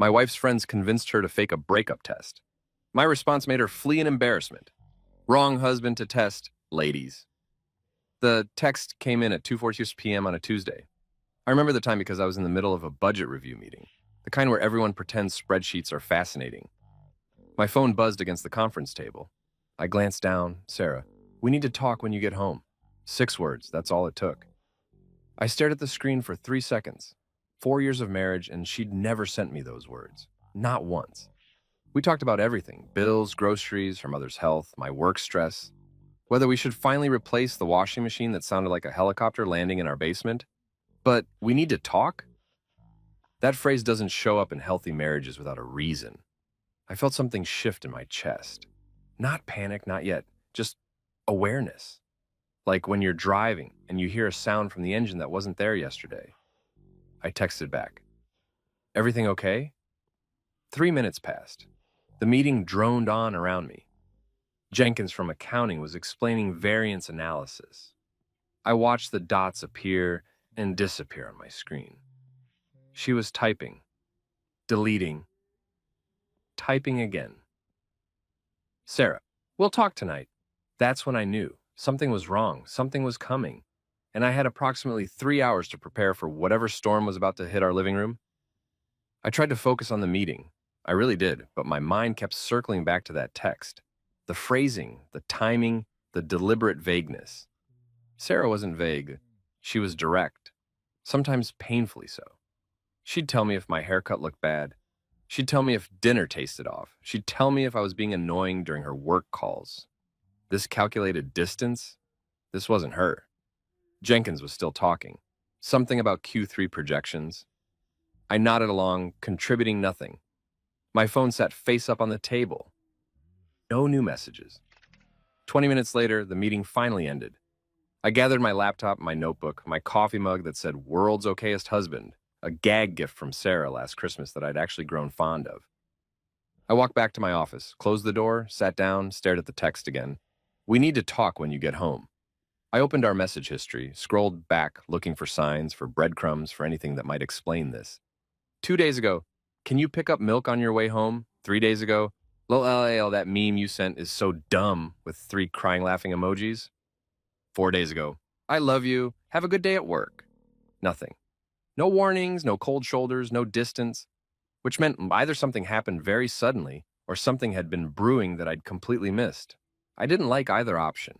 My wife's friends convinced her to fake a breakup test. My response made her flee in embarrassment. Wrong husband to test, ladies. The text came in at 2:42 p.m. on a Tuesday. I remember the time because I was in the middle of a budget review meeting, the kind where everyone pretends spreadsheets are fascinating. My phone buzzed against the conference table. I glanced down. Sarah, we need to talk when you get home. 6 words, that's all it took. I stared at the screen for 3 seconds. 4 years of marriage, and she'd never sent me those words. Not once. We talked about everything: bills, groceries, her mother's health, my work stress, whether we should finally replace the washing machine that sounded like a helicopter landing in our basement. But we need to talk? That phrase doesn't show up in healthy marriages without a reason. I felt something shift in my chest. Not panic, not yet, just awareness. Like when you're driving and you hear a sound from the engine that wasn't there yesterday. I texted back, "Everything okay?" 3 minutes passed. The meeting droned on around me. Jenkins from accounting was explaining variance analysis. I watched the dots appear and disappear on my screen. She was typing, deleting, typing again. "Sarah, we'll talk tonight." That's when I knew something was wrong, something was coming, and I had approximately 3 hours to prepare for whatever storm was about to hit our living room. I tried to focus on the meeting. I really did, but my mind kept circling back to that text. The phrasing, the timing, the deliberate vagueness. Sarah wasn't vague. She was direct, sometimes painfully so. She'd tell me if my haircut looked bad. She'd tell me if dinner tasted off. She'd tell me if I was being annoying during her work calls. This calculated distance, this wasn't her. Jenkins was still talking. Something about Q3 projections. I nodded along, contributing nothing. My phone sat face up on the table. No new messages. 20 minutes later, the meeting finally ended. I gathered my laptop, my notebook, my coffee mug that said "World's Okayest Husband," a gag gift from Sarah last Christmas that I'd actually grown fond of. I walked back to my office, closed the door, sat down, stared at the text again. "We need to talk when you get home." I opened our message history, scrolled back, looking for signs, for breadcrumbs, for anything that might explain this. 2 days ago, "Can you pick up milk on your way home?" 3 days ago, "LOL, that meme you sent is so dumb," with 3 crying laughing emojis. 4 days ago, "I love you, have a good day at work." Nothing. No warnings, no cold shoulders, no distance, which meant either something happened very suddenly or something had been brewing that I'd completely missed. I didn't like either option.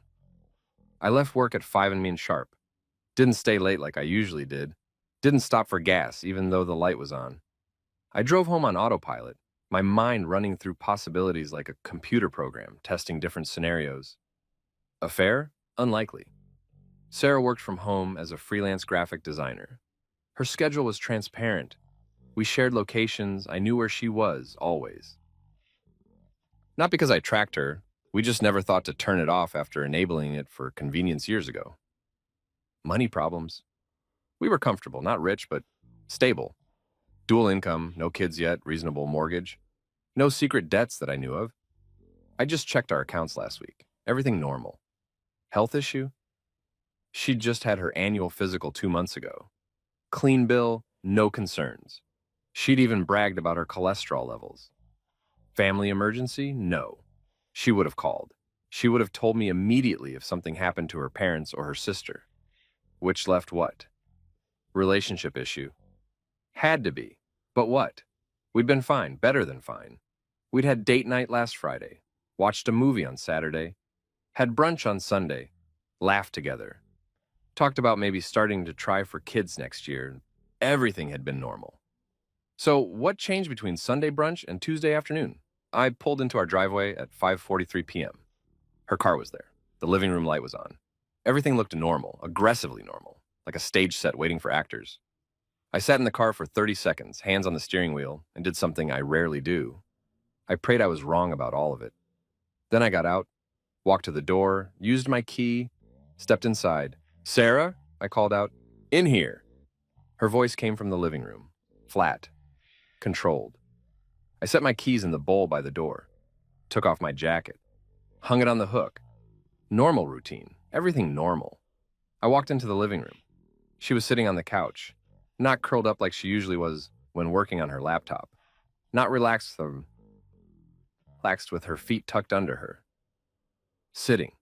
I left work at 5 sharp. Didn't stay late like I usually did. Didn't stop for gas, even though the light was on. I drove home on autopilot, my mind running through possibilities like a computer program, testing different scenarios. Affair? Unlikely. Sarah worked from home as a freelance graphic designer. Her schedule was transparent. We shared locations. I knew where she was, always. Not because I tracked her. We just never thought to turn it off after enabling it for convenience years ago. Money problems. We were comfortable, not rich, but stable. Dual income, no kids yet, reasonable mortgage. No secret debts that I knew of. I just checked our accounts last week. Everything normal. Health issue? She'd just had her annual physical 2 months ago. Clean bill, no concerns. She'd even bragged about her cholesterol levels. Family emergency? No. She would have called. She would have told me immediately if something happened to her parents or her sister. Which left what? Relationship issue. Had to be. But what? We'd been fine, better than fine. We'd had date night last Friday, watched a movie on Saturday, had brunch on Sunday, laughed together, talked about maybe starting to try for kids next year. Everything had been normal. So what changed between Sunday brunch and Tuesday afternoon? I pulled into our driveway at 5:43 p.m. Her car was there. The living room light was on. Everything looked normal, aggressively normal, like a stage set waiting for actors. I sat in the car for 30 seconds, hands on the steering wheel, and did something I rarely do. I prayed I was wrong about all of it. Then I got out, walked to the door, used my key, stepped inside. "Sarah?" I called out. "In here." Her voice came from the living room, flat, controlled. I set my keys in the bowl by the door, took off my jacket, hung it on the hook. Normal routine, everything normal. I walked into the living room. She was sitting on the couch, not curled up like she usually was when working on her laptop. Not relaxed, relaxed with her feet tucked under her. Sitting,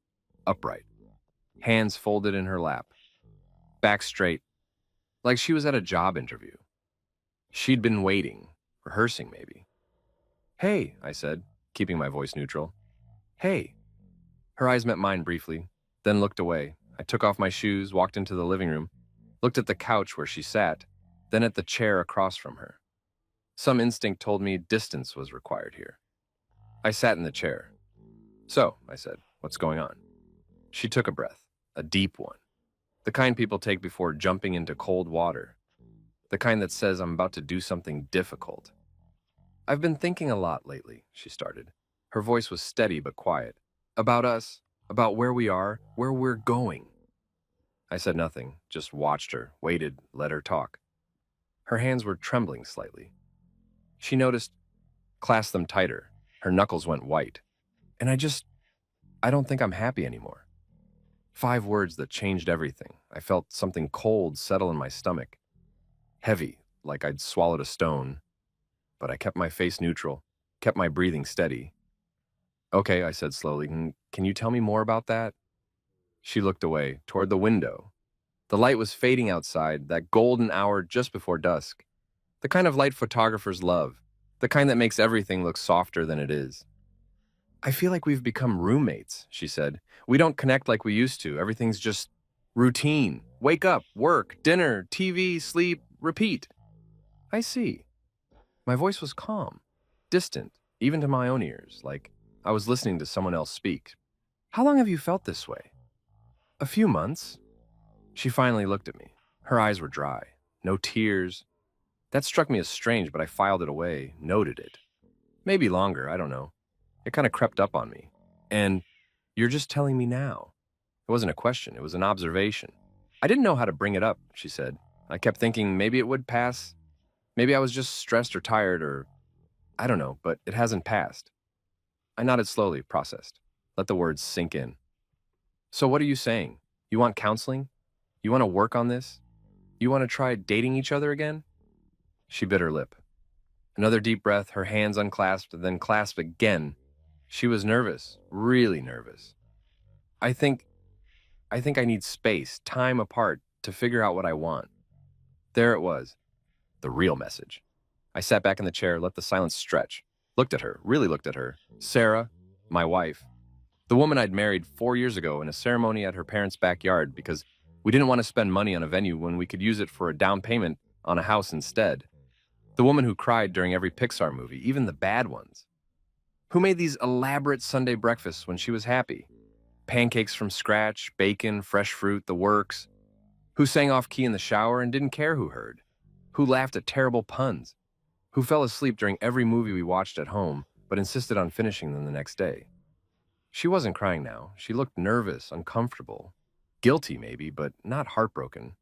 upright, hands folded in her lap, back straight, like she was at a job interview. She'd been waiting, rehearsing maybe. Hey, I said, keeping my voice neutral. Hey. Her eyes met mine briefly, then looked away. I took off my shoes, walked into the living room, looked at the couch where she sat, then at the chair across from her. Some instinct told me distance was required here. I sat in the chair. So, I said, what's going on? She took a breath, a deep one. The kind people take before jumping into cold water. The kind that says I'm about to do something difficult. I've been thinking a lot lately, she started. Her voice was steady but quiet. About us, about where we are, where we're going. I said nothing, just watched her, waited, let her talk. Her hands were trembling slightly. She noticed, clasped them tighter. Her knuckles went white. And I don't think I'm happy anymore. 5 words that changed everything. I felt something cold settle in my stomach. Heavy, like I'd swallowed a stone. But I kept my face neutral, kept my breathing steady. Okay, I said slowly, can you tell me more about that? She looked away, toward the window. The light was fading outside, that golden hour just before dusk. The kind of light photographers love, the kind that makes everything look softer than it is. I feel like we've become roommates, she said. We don't connect like we used to. Everything's just routine. Wake up, work, dinner, TV, sleep, repeat. I see. My voice was calm, distant, even to my own ears, like I was listening to someone else speak. How long have you felt this way? A few months. She finally looked at me. Her eyes were dry. No tears. That struck me as strange, but I filed it away, noted it. Maybe longer, I don't know. It kind of crept up on me. And you're just telling me now. It wasn't a question, it was an observation. I didn't know how to bring it up, she said. I kept thinking maybe it would pass. Maybe I was just stressed or tired or I don't know, but it hasn't passed. I nodded slowly, processed. Let the words sink in. So what are you saying? You want counseling? You want to work on this? You want to try dating each other again? She bit her lip. Another deep breath, her hands unclasped, then clasped again. She was nervous, really nervous. I think I need space, time apart, to figure out what I want. There it was, the real message. I sat back in the chair, let the silence stretch. Looked at her, really looked at her. Sarah, my wife. The woman I'd married 4 years ago in a ceremony at her parents' backyard because we didn't want to spend money on a venue when we could use it for a down payment on a house instead. The woman who cried during every Pixar movie, even the bad ones. Who made these elaborate Sunday breakfasts when she was happy? Pancakes from scratch, bacon, fresh fruit, the works. Who sang off-key in the shower and didn't care who heard? Who laughed at terrible puns? Who fell asleep during every movie we watched at home, but insisted on finishing them the next day? She wasn't crying now. She looked nervous, uncomfortable. Guilty, maybe, but not heartbroken.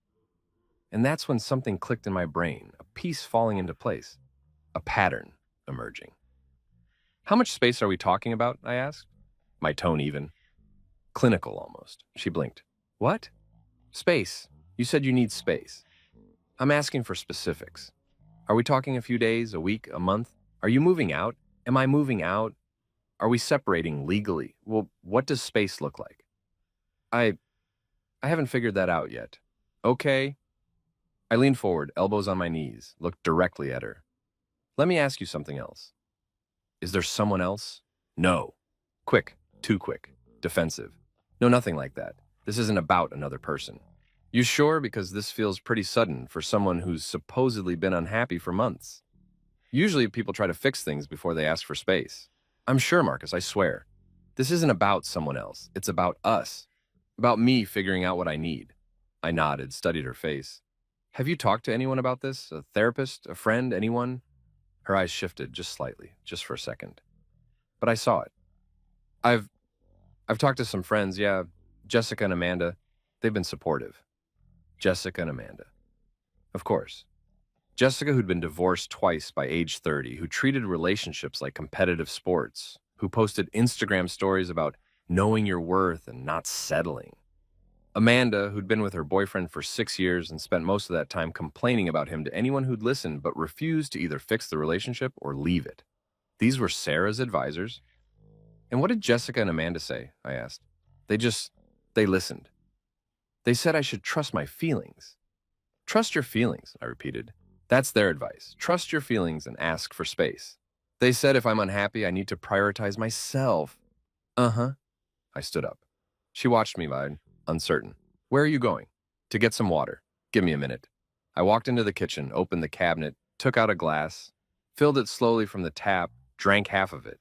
And that's when something clicked in my brain, a piece falling into place, a pattern emerging. How much space are we talking about? I asked. My tone even. Clinical, almost. She blinked. What? Space. You said you need space. I'm asking for specifics. Are we talking a few days, a week, a month? Are you moving out? Am I moving out? Are we separating legally? Well, what does space look like? I haven't figured that out yet. Okay. I leaned forward, elbows on my knees, looked directly at her. Let me ask you something else. Is there someone else? No. Quick. Too quick. Defensive. No, nothing like that. This isn't about another person. You sure? Because this feels pretty sudden for someone who's supposedly been unhappy for months. Usually people try to fix things before they ask for space. I'm sure, Marcus, I swear. This isn't about someone else. It's about us. About me figuring out what I need. I nodded, studied her face. Have you talked to anyone about this? A therapist? A friend? Anyone? Her eyes shifted just slightly, just for a second. But I saw it. I've talked to some friends, yeah. Jessica and Amanda. They've been supportive. Jessica and Amanda. Of course. Jessica, who'd been divorced twice by age 30, who treated relationships like competitive sports, who posted Instagram stories about knowing your worth and not settling. Amanda, who'd been with her boyfriend for 6 years and spent most of that time complaining about him to anyone who'd listen but refused to either fix the relationship or leave it. These were Sarah's advisors. And what did Jessica and Amanda say? I asked. They listened. They said I should trust my feelings. Trust your feelings, I repeated. That's their advice. Trust your feelings and ask for space. They said if I'm unhappy, I need to prioritize myself. Uh-huh. I stood up. She watched me, uncertain. Where are you going? To get some water. Give me a minute. I walked into the kitchen, opened the cabinet, took out a glass, filled it slowly from the tap, drank half of it.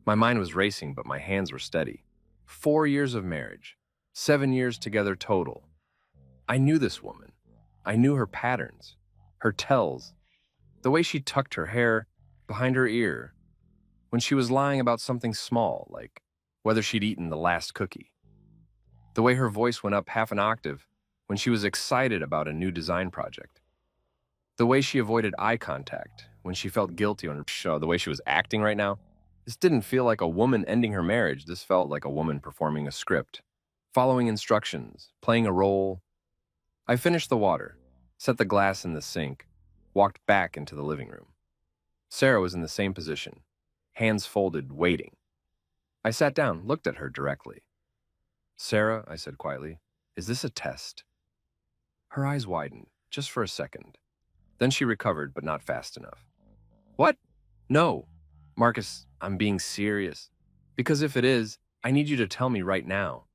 My mind was racing, but my hands were steady. 4 years of marriage. 7 years together total. I knew this woman. I knew her patterns, her tells, the way she tucked her hair behind her ear when she was lying about something small, like whether she'd eaten the last cookie. The way her voice went up half an octave when she was excited about a new design project. The way she avoided eye contact when she felt guilty on her show, the way she was acting right now. This didn't feel like a woman ending her marriage. This felt like a woman performing a script, following instructions, playing a role. I finished the water, set the glass in the sink, walked back into the living room. Sarah was in the same position, hands folded, waiting. I sat down, looked at her directly. Sarah, I said quietly, is this a test? Her eyes widened, just for a second. Then she recovered, but not fast enough. What? No. Marcus, I'm being serious. Because if it is, I need you to tell me right now.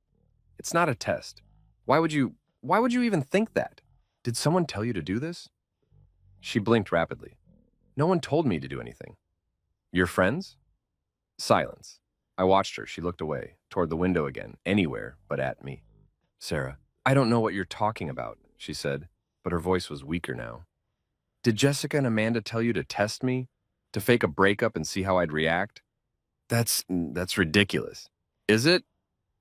It's not a test. Why would you even think that? Did someone tell you to do this? She blinked rapidly. No one told me to do anything. Your friends? Silence. I watched her. She looked away, toward the window again, anywhere but at me. Sarah, I don't know what you're talking about, she said, but her voice was weaker now. Did Jessica and Amanda tell you to test me? To fake a breakup and see how I'd react? That's ridiculous. Is it?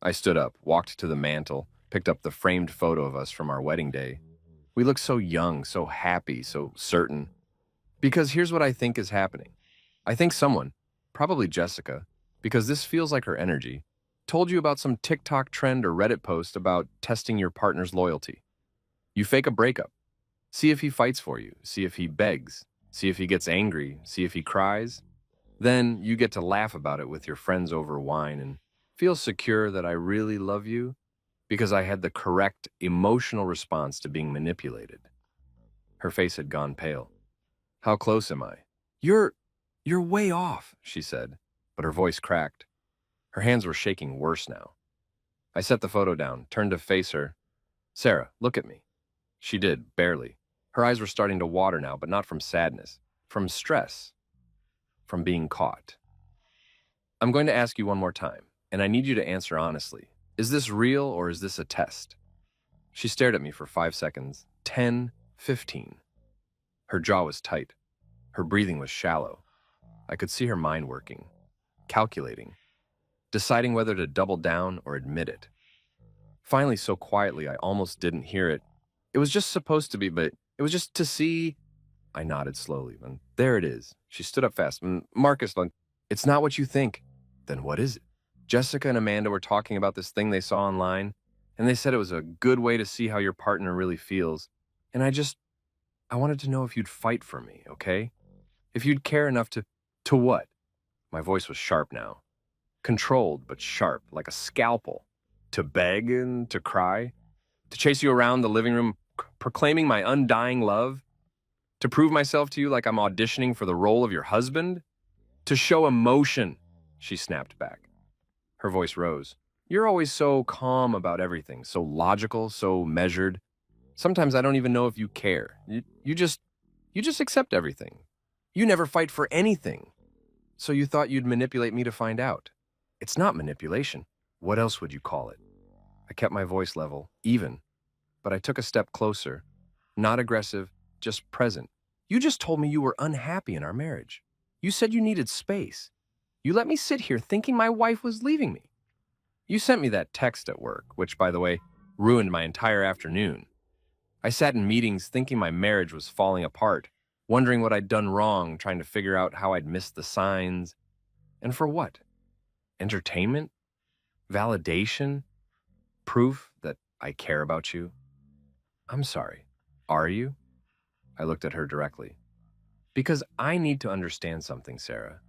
I stood up, walked to the mantel, picked up the framed photo of us from our wedding day. We looked so young, so happy, so certain. Because here's what I think is happening. I think someone, probably Jessica, because this feels like her energy, told you about some TikTok trend or Reddit post about testing your partner's loyalty. You fake a breakup. See if he fights for you. See if he begs. See if he gets angry. See if he cries. Then you get to laugh about it with your friends over wine and feel secure that I really love you because I had the correct emotional response to being manipulated. Her face had gone pale. How close am I? You're way off, she said, but her voice cracked. Her hands were shaking worse now. I set the photo down, turned to face her. Sarah, look at me. She did, barely. Her eyes were starting to water now, but not from sadness, from stress, from being caught. I'm going to ask you one more time, and I need you to answer honestly. Is this real or is this a test? She stared at me for 5 seconds, 10, 15. Her jaw was tight. Her breathing was shallow. I could see her mind working, calculating, deciding whether to double down or admit it. Finally, so quietly, I almost didn't hear it. It was just supposed to be, but it was just to see. I nodded slowly. And there it is. She stood up fast. Marcus, it's not what you think. Then what is it? Jessica and Amanda were talking about this thing they saw online, and they said it was a good way to see how your partner really feels. And I wanted to know if you'd fight for me, okay? If you'd care enough to what? My voice was sharp now. Controlled, but sharp, like a scalpel. To beg and to cry? To chase you around the living room, proclaiming my undying love? To prove myself to you like I'm auditioning for the role of your husband? To show emotion, she snapped back. Her voice rose. You're always so calm about everything, so logical, so measured. Sometimes I don't even know if you care. You just accept everything. You never fight for anything. So you thought you'd manipulate me to find out. It's not manipulation. What else would you call it? I kept my voice level, even, but I took a step closer. Not aggressive, just present. You just told me you were unhappy in our marriage. You said you needed space. You let me sit here thinking my wife was leaving me. You sent me that text at work, which, by the way, ruined my entire afternoon. I sat in meetings thinking my marriage was falling apart, wondering what I'd done wrong, trying to figure out how I'd missed the signs. And for what? Entertainment? Validation? Proof that I care about you. I'm sorry. Are you? I looked at her directly. Because I need to understand something, Sarah.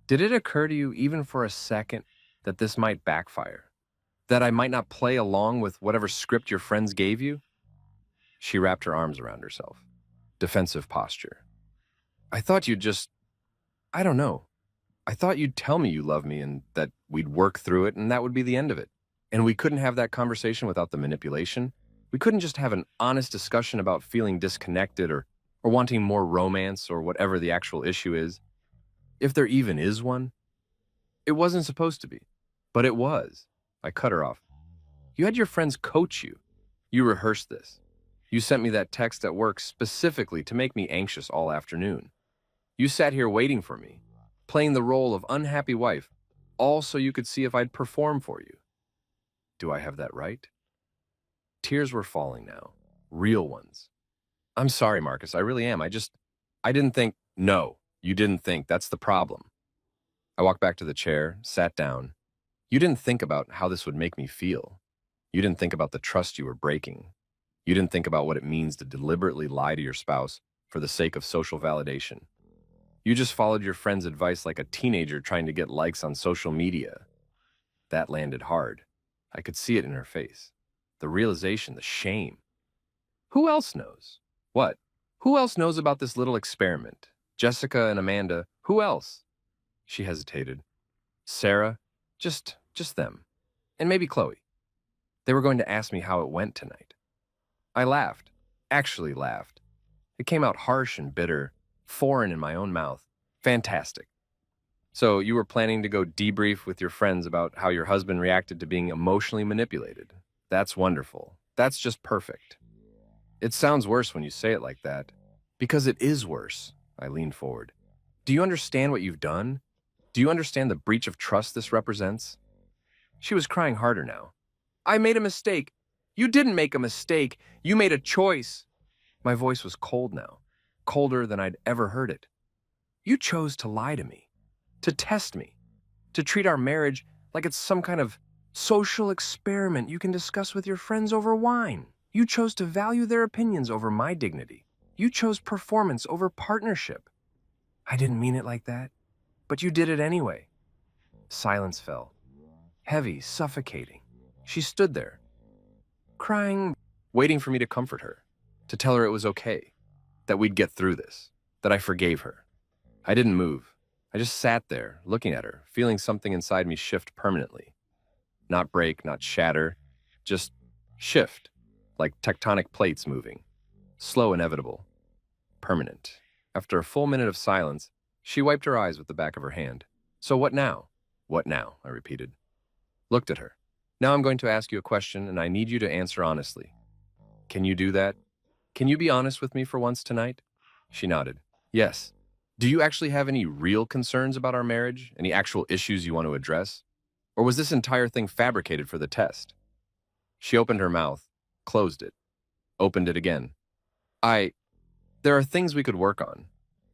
Did it occur to you even for a second that this might backfire? That I might not play along with whatever script your friends gave you? She wrapped her arms around herself. Defensive posture. I thought you'd just, I don't know. I thought you'd tell me you love me and that we'd work through it and that would be the end of it. And we couldn't have that conversation without the manipulation. We couldn't just have an honest discussion about feeling disconnected or wanting more romance or whatever the actual issue is. If there even is one. It wasn't supposed to be, but it was. I cut her off. You had your friends coach you. You rehearsed this. You sent me that text at work specifically to make me anxious all afternoon. You sat here waiting for me, playing the role of unhappy wife, all so you could see if I'd perform for you. Do I have that right? Tears were falling now, real ones. I'm sorry, Marcus, I really am. I didn't think, no, you didn't think, that's the problem. I walked back to the chair, sat down. You didn't think about how this would make me feel. You didn't think about the trust you were breaking. You didn't think about what it means to deliberately lie to your spouse for the sake of social validation. You just followed your friend's advice like a teenager trying to get likes on social media. That landed hard. I could see it in her face. The realization, the shame. Who else knows? What? Who else knows about this little experiment? Jessica and Amanda, who else? She hesitated. Sarah, just them. And maybe Chloe. They were going to ask me how it went tonight. I laughed. Actually laughed. It came out harsh and bitter, foreign in my own mouth. Fantastic. So you were planning to go debrief with your friends about how your husband reacted to being emotionally manipulated. That's wonderful. That's just perfect. It sounds worse when you say it like that. Because it is worse. I leaned forward. Do you understand what you've done? Do you understand the breach of trust this represents? She was crying harder now. I made a mistake. You didn't make a mistake. You made a choice. My voice was cold now, colder than I'd ever heard it. You chose to lie to me, to test me, to treat our marriage like it's some kind of social experiment you can discuss with your friends over wine. You chose to value their opinions over my dignity. You chose performance over partnership. I didn't mean it like that, but you did it anyway. Silence fell, heavy, suffocating. She stood there, crying, waiting for me to comfort her, to tell her it was okay, that we'd get through this, that I forgave her. I didn't move. I just sat there, looking at her, feeling something inside me shift permanently. Not break, not shatter, just shift, like tectonic plates moving. Slow, inevitable, permanent. After a full minute of silence, she wiped her eyes with the back of her hand. So what now? What now? I repeated. Looked at her. Now I'm going to ask you a question, and I need you to answer honestly. Can you do that? Can you be honest with me for once tonight? She nodded. Yes. Do you actually have any real concerns about our marriage? Any actual issues you want to address? Or was this entire thing fabricated for the test? She opened her mouth, closed it, opened it again. There are things we could work on.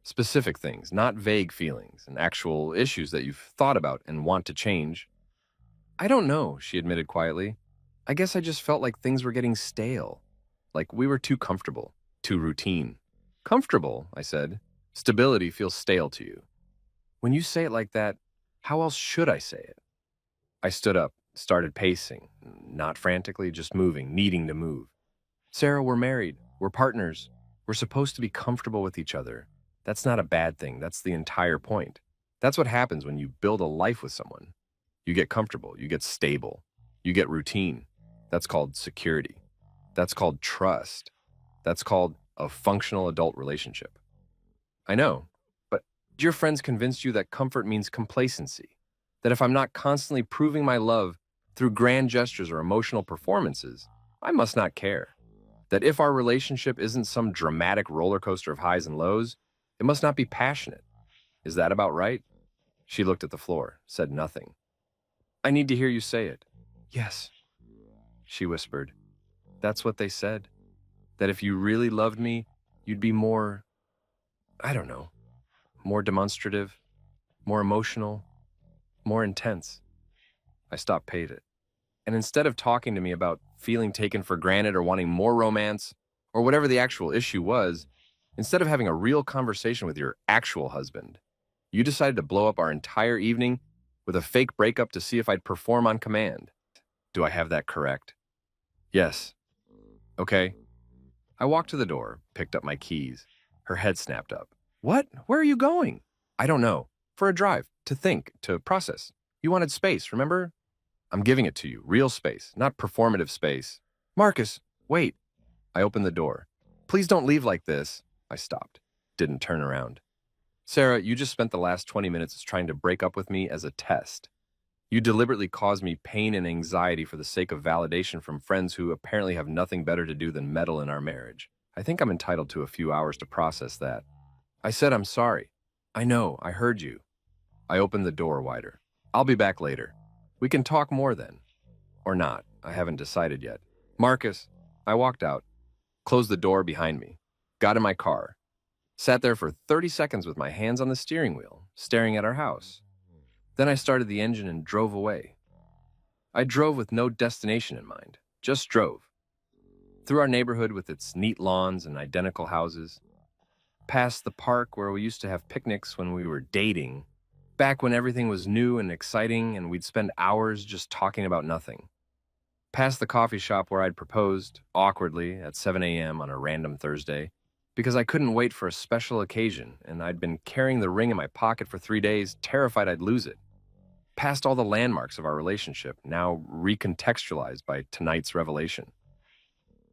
Specific things, not vague feelings and actual issues that you've thought about and want to change. I don't know, she admitted quietly. I guess I just felt like things were getting stale. Like we were too comfortable, too routine. Comfortable, I said. Stability feels stale to you. When you say it like that, how else should I say it? I stood up, started pacing, not frantically, just moving, needing to move. Sarah, we're married. We're partners. We're supposed to be comfortable with each other. That's not a bad thing. That's the entire point. That's what happens when you build a life with someone. You get comfortable. You get stable. You get routine. That's called security. That's called trust. That's called a functional adult relationship. I know, but your friends convinced you that comfort means complacency. That if I'm not constantly proving my love through grand gestures or emotional performances, I must not care. That if our relationship isn't some dramatic roller coaster of highs and lows, it must not be passionate. Is that about right? She looked at the floor, said nothing. I need to hear you say it. Yes, she whispered. That's what they said. That if you really loved me, you'd be more, I don't know, more demonstrative, more emotional, more intense. I stopped paying it. And instead of talking to me about feeling taken for granted or wanting more romance, or whatever the actual issue was, instead of having a real conversation with your actual husband, you decided to blow up our entire evening with a fake breakup to see if I'd perform on command. Do I have that correct? Yes. Okay. I walked to the door, picked up my keys. Her head snapped up. What? Where are you going? I don't know. For a drive, to think, to process. You wanted space, remember? I'm giving it to you. Real space, not performative space. Marcus, wait. I opened the door. Please don't leave like this. I stopped. Didn't turn around. Sarah, you just spent the last 20 minutes trying to break up with me as a test. You deliberately caused me pain and anxiety for the sake of validation from friends who apparently have nothing better to do than meddle in our marriage. I think I'm entitled to a few hours to process that. I said I'm sorry. I know, I heard you. I opened the door wider. I'll be back later. We can talk more then. Or not, I haven't decided yet. Marcus, I walked out, closed the door behind me, got in my car, sat there for 30 seconds with my hands on the steering wheel, staring at our house. Then I started the engine and drove away. I drove with no destination in mind, just drove. Through our neighborhood with its neat lawns and identical houses, past the park where we used to have picnics when we were dating, back when everything was new and exciting and we'd spend hours just talking about nothing. Past the coffee shop where I'd proposed, awkwardly, at 7 a.m. on a random Thursday, because I couldn't wait for a special occasion and I'd been carrying the ring in my pocket for 3 days, terrified I'd lose it. Past all the landmarks of our relationship, now recontextualized by tonight's revelation.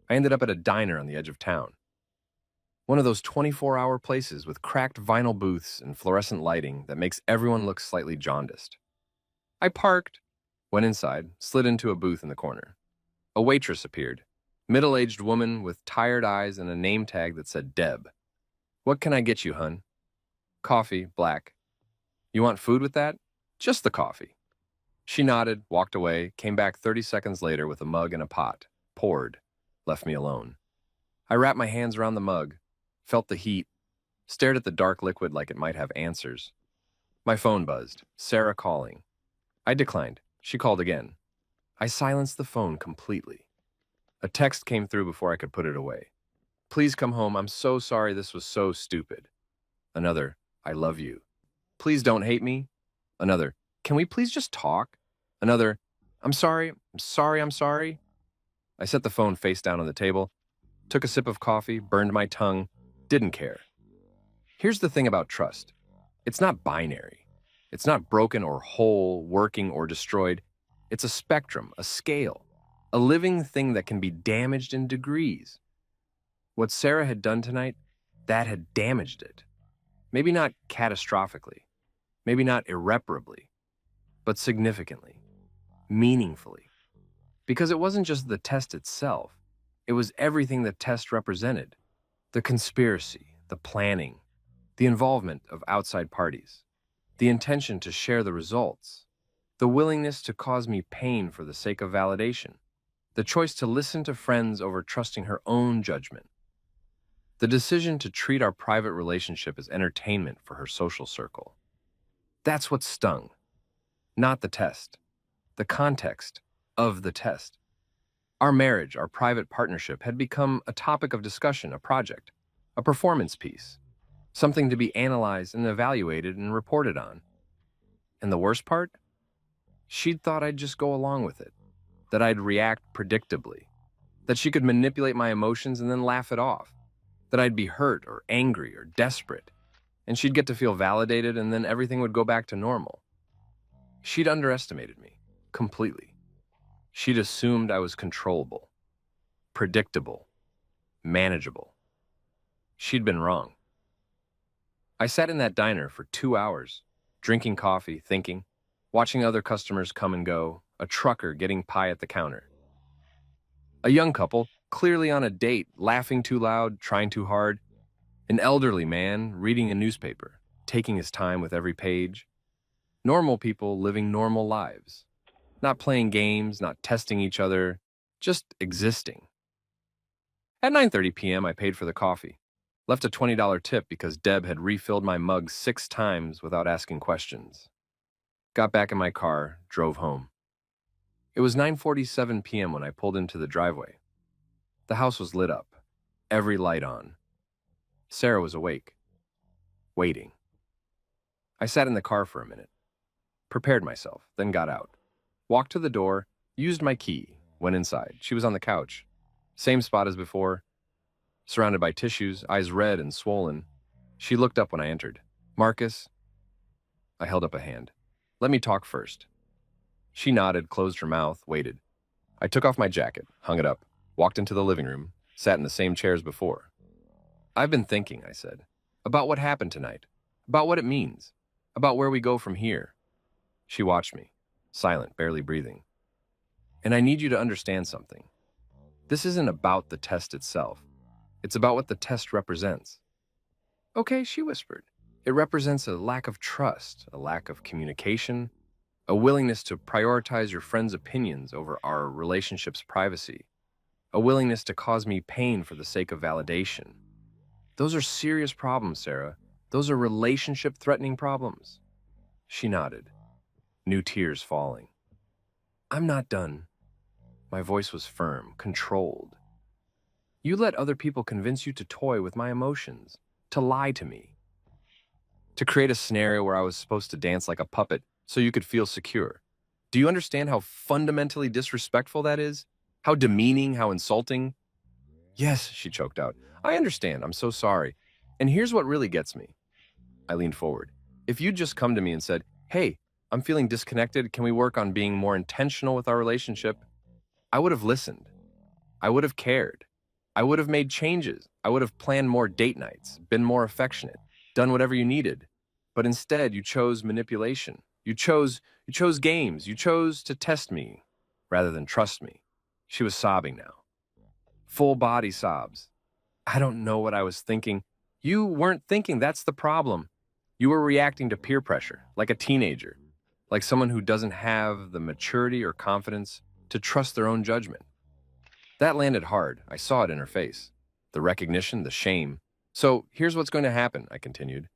I ended up at a diner on the edge of town. One of those 24-hour places with cracked vinyl booths and fluorescent lighting that makes everyone look slightly jaundiced. I parked, went inside, slid into a booth in the corner. A waitress appeared, middle-aged woman with tired eyes and a name tag that said Deb. What can I get you, hun? Coffee, black. You want food with that? Just the coffee. She nodded, walked away, came back 30 seconds later with a mug and a pot, poured, left me alone. I wrapped my hands around the mug, felt the heat, stared at the dark liquid like it might have answers. My phone buzzed. Sarah calling. I declined. She called again. I silenced the phone completely. A text came through before I could put it away. Please come home. I'm so sorry this was so stupid. Another, I love you. Please don't hate me. Another, can we please just talk? Another, I'm sorry. I set the phone face down on the table, took a sip of coffee, burned my tongue, didn't care. Here's the thing about trust. It's not binary. It's not broken or whole, working or destroyed. It's a spectrum, a scale, a living thing that can be damaged in degrees. What Sarah had done tonight, that had damaged it. Maybe not catastrophically, maybe not irreparably, but significantly, meaningfully. Because it wasn't just the test itself, it was everything the test represented. The conspiracy, the planning, the involvement of outside parties, the intention to share the results, the willingness to cause me pain for the sake of validation, the choice to listen to friends over trusting her own judgment, the decision to treat our private relationship as entertainment for her social circle. That's what stung, not the test, the context of the test. Our marriage, our private partnership, had become a topic of discussion, a project, a performance piece, something to be analyzed and evaluated and reported on. And the worst part? She'd thought I'd just go along with it, that I'd react predictably, that she could manipulate my emotions and then laugh it off, that I'd be hurt or angry or desperate, and she'd get to feel validated and then everything would go back to normal. She'd underestimated me, completely. She'd assumed I was controllable, predictable, manageable. She'd been wrong. I sat in that diner for 2 hours, drinking coffee, thinking, watching other customers come and go, a trucker getting pie at the counter. A young couple, clearly on a date, laughing too loud, trying too hard. An elderly man reading a newspaper, taking his time with every page. Normal people living normal lives. Not playing games, not testing each other, just existing. At 9:30 p.m., I paid for the coffee. Left a $20 tip because Deb had refilled my mug 6 times without asking questions. Got back in my car, drove home. It was 9:47 p.m. when I pulled into the driveway. The house was lit up, every light on. Sarah was awake, waiting. I sat in the car for a minute, prepared myself, then got out. Walked to the door, used my key, went inside. She was on the couch. Same spot as before, surrounded by tissues, eyes red and swollen. She looked up when I entered. "Marcus?" I held up a hand. "Let me talk first." She nodded, closed her mouth, waited. I took off my jacket, hung it up, walked into the living room, sat in the same chair as before. "I've been thinking," I said, "about what happened tonight, about what it means, about where we go from here." She watched me, silent, barely breathing. "And I need you to understand something. This isn't about the test itself. It's about what the test represents." "Okay," she whispered. "It represents a lack of trust, a lack of communication, a willingness to prioritize your friend's opinions over our relationship's privacy, a willingness to cause me pain for the sake of validation. Those are serious problems, Sarah. Those are relationship-threatening problems." She nodded, new tears falling. "I'm not done." My voice was firm, controlled. "You let other people convince you to toy with my emotions, to lie to me, to create a scenario where I was supposed to dance like a puppet so you could feel secure. Do you understand how fundamentally disrespectful that is? How demeaning, how insulting?" "Yes," she choked out. "I understand. I'm so sorry. And here's what really gets me." I leaned forward. "If you'd just come to me and said, 'Hey, I'm feeling disconnected. Can we work on being more intentional with our relationship?' I would have listened. I would have cared. I would have made changes. I would have planned more date nights, been more affectionate, done whatever you needed. But instead, you chose manipulation. You chose games. You chose to test me rather than trust me." She was sobbing now. Full body sobs. "I don't know what I was thinking." "You weren't thinking, that's the problem. You were reacting to peer pressure, like a teenager, like someone who doesn't have the maturity or confidence to trust their own judgment." That landed hard. I saw it in her face. The recognition, the shame. "So here's what's going to happen," I continued.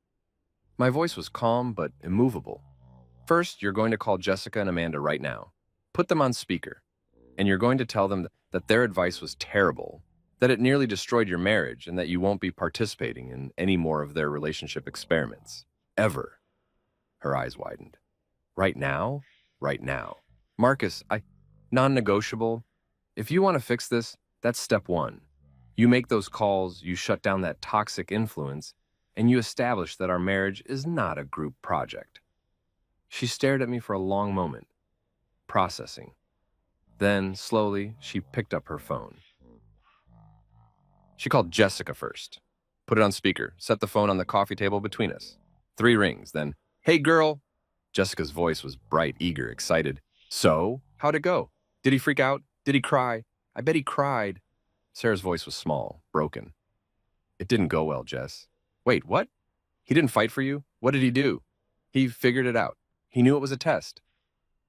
My voice was calm but immovable. "First, you're going to call Jessica and Amanda right now. Put them on speaker. And you're going to tell them that their advice was terrible, that it nearly destroyed your marriage, and that you won't be participating in any more of their relationship experiments. Ever." Her eyes widened. "Right now?" "Right now. Marcus, non-negotiable. If you want to fix this, that's step one. You make those calls, you shut down that toxic influence, and you establish that our marriage is not a group project." She stared at me for a long moment, processing. Then, slowly, she picked up her phone. She called Jessica first. Put it on speaker, set the phone on the coffee table between us. 3 rings, then, "Hey, girl." Jessica's voice was bright, eager, excited. "So, how'd it go? Did he freak out? Did he cry? I bet he cried." Sarah's voice was small, broken. "It didn't go well, Jess." "Wait, what? He didn't fight for you? What did he do?" "He figured it out. He knew it was a test."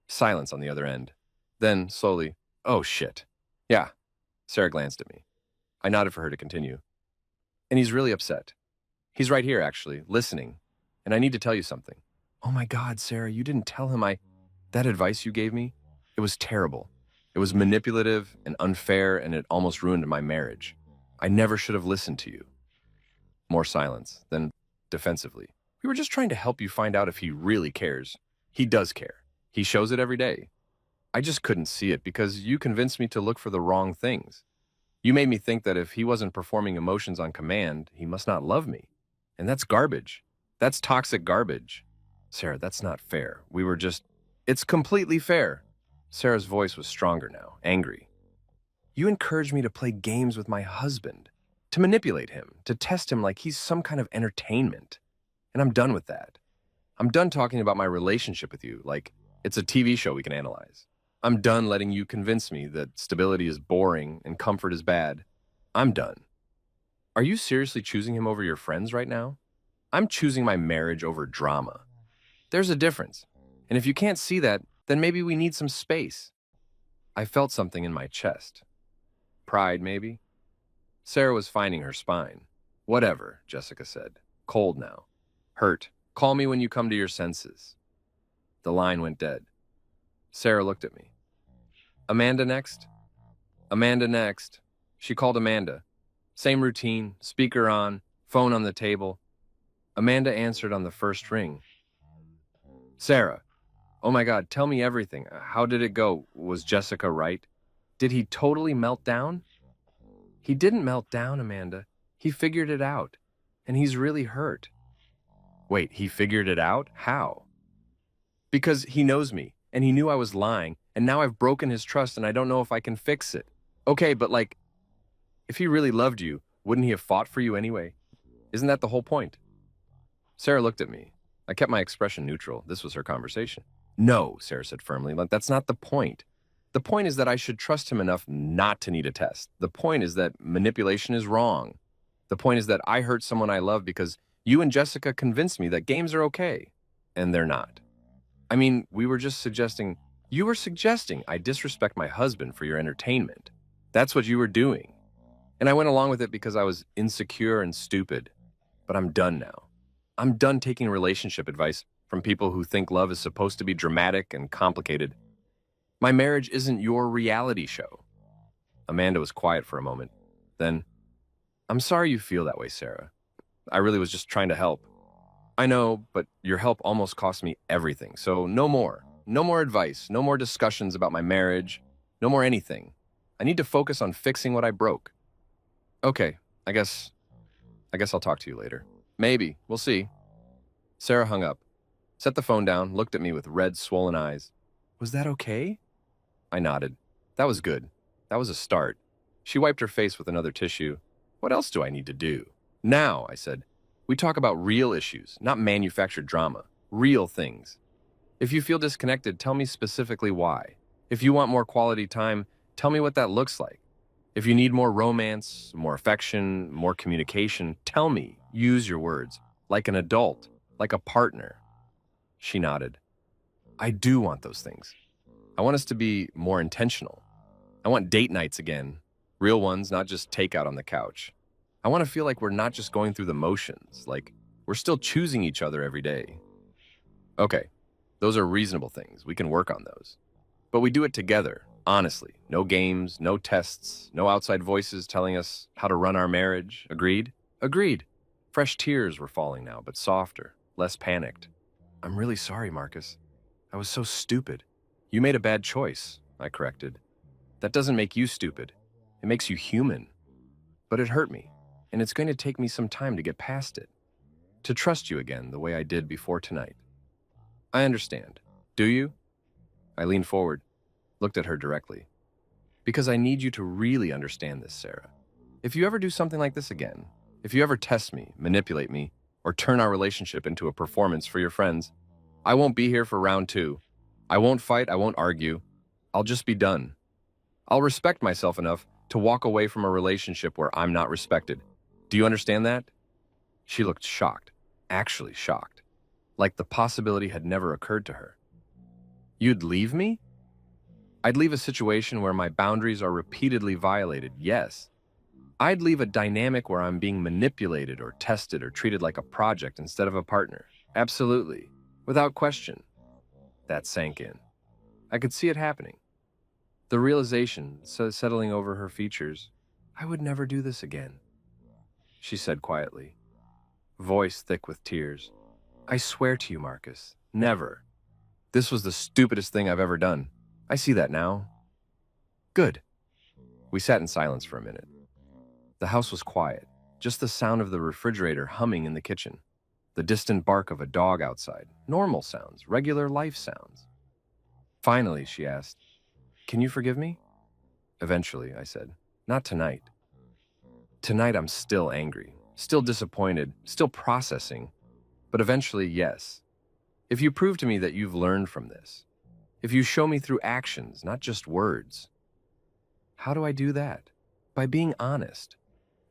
Silence on the other end. Then, slowly, "Oh, shit." "Yeah." Sarah glanced at me. I nodded for her to continue. "And he's really upset. He's right here, actually, listening. And I need to tell you something." "Oh my God, Sarah, you didn't tell him that advice you gave me? It was terrible. It was manipulative and unfair, and it almost ruined my marriage. I never should have listened to you." More silence, then defensively. "We were just trying to help you find out if he really cares. He does care. He shows it every day. I just couldn't see it because you convinced me to look for the wrong things. You made me think that if he wasn't performing emotions on command, he must not love me. And that's garbage. That's toxic garbage. Sarah, that's not fair. We were just... It's completely fair." Sarah's voice was stronger now, angry. "You encouraged me to play games with my husband, to manipulate him, to test him like he's some kind of entertainment. And I'm done with that. I'm done talking about my relationship with you like it's a TV show we can analyze. I'm done letting you convince me that stability is boring and comfort is bad. I'm done. Are you seriously choosing him over your friends right now? I'm choosing my marriage over drama. There's a difference. And if you can't see that, then maybe we need some space." I felt something in my chest. Pride, maybe? Sarah was finding her spine. "Whatever," Jessica said. Cold now. Hurt. "Call me when you come to your senses." The line went dead. Sarah looked at me. Amanda next? Amanda next. She called Amanda. Same routine, speaker on, phone on the table. Amanda answered on the first ring. Sarah. Oh my God, tell me everything. How did it go? Was Jessica right? Did he totally melt down? He didn't melt down, Amanda. He figured it out. And he's really hurt. Wait, he figured it out? How? Because he knows me, and he knew I was lying, and now I've broken his trust and I don't know if I can fix it. Okay, but like, if he really loved you, wouldn't he have fought for you anyway? Isn't that the whole point? Sarah looked at me. I kept my expression neutral. This was her conversation. No, Sarah said firmly, like, that's not the point. The point is that I should trust him enough not to need a test. The point is that manipulation is wrong. The point is that I hurt someone I love because you and Jessica convinced me that games are okay, and they're not. I mean, you were suggesting I disrespect my husband for your entertainment. That's what you were doing. And I went along with it because I was insecure and stupid. But I'm done now. I'm done taking relationship advice from people who think love is supposed to be dramatic and complicated. My marriage isn't your reality show. Amanda was quiet for a moment. Then, I'm sorry you feel that way, Sarah. I really was just trying to help. I know, but your help almost cost me everything. So no more. No more advice. No more discussions about my marriage. No more anything. I need to focus on fixing what I broke. Okay, I guess I'll talk to you later. Maybe. We'll see. Sarah hung up, set the phone down, looked at me with red, swollen eyes. Was that okay? I nodded. That was good. That was a start. She wiped her face with another tissue. What else do I need to do? Now, I said, we talk about real issues, not manufactured drama. Real things. If you feel disconnected, tell me specifically why. If you want more quality time, tell me what that looks like. If you need more romance, more affection, more communication, tell me. Use your words. Like an adult. Like a partner. She nodded. I do want those things. I want us to be more intentional. I want date nights again. Real ones, not just takeout on the couch. I want to feel like we're not just going through the motions, like we're still choosing each other every day. Okay, those are reasonable things. We can work on those. But we do it together, honestly. No games, no tests, no outside voices telling us how to run our marriage. Agreed? Agreed. Fresh tears were falling now, but softer, less panicked. I'm really sorry, Marcus. I was so stupid. You made a bad choice, I corrected. That doesn't make you stupid. It makes you human. But it hurt me, and it's going to take me some time to get past it. To trust you again the way I did before tonight. I understand. Do you? I leaned forward, looked at her directly. Because I need you to really understand this, Sarah. If you ever do something like this again, if you ever test me, manipulate me, or turn our relationship into a performance for your friends, I won't be here for round 2. I won't fight, I won't argue. I'll just be done. I'll respect myself enough to walk away from a relationship where I'm not respected. Do you understand that? She looked shocked, actually shocked, like the possibility had never occurred to her. You'd leave me? I'd leave a situation where my boundaries are repeatedly violated, yes. I'd leave a dynamic where I'm being manipulated or tested or treated like a project instead of a partner. Absolutely. Without question. That sank in. I could see it happening. The realization settling over her features. I would never do this again, she said quietly, voice thick with tears. I swear to you, Marcus, never. This was the stupidest thing I've ever done. I see that now. Good. We sat in silence for a minute. The house was quiet, just the sound of the refrigerator humming in the kitchen, the distant bark of a dog outside, normal sounds, regular life sounds. Finally, she asked, can you forgive me? Eventually, I said, not tonight. Tonight I'm still angry, still disappointed, still processing, but eventually, yes. If you prove to me that you've learned from this, if you show me through actions, not just words. How do I do that? By being honest,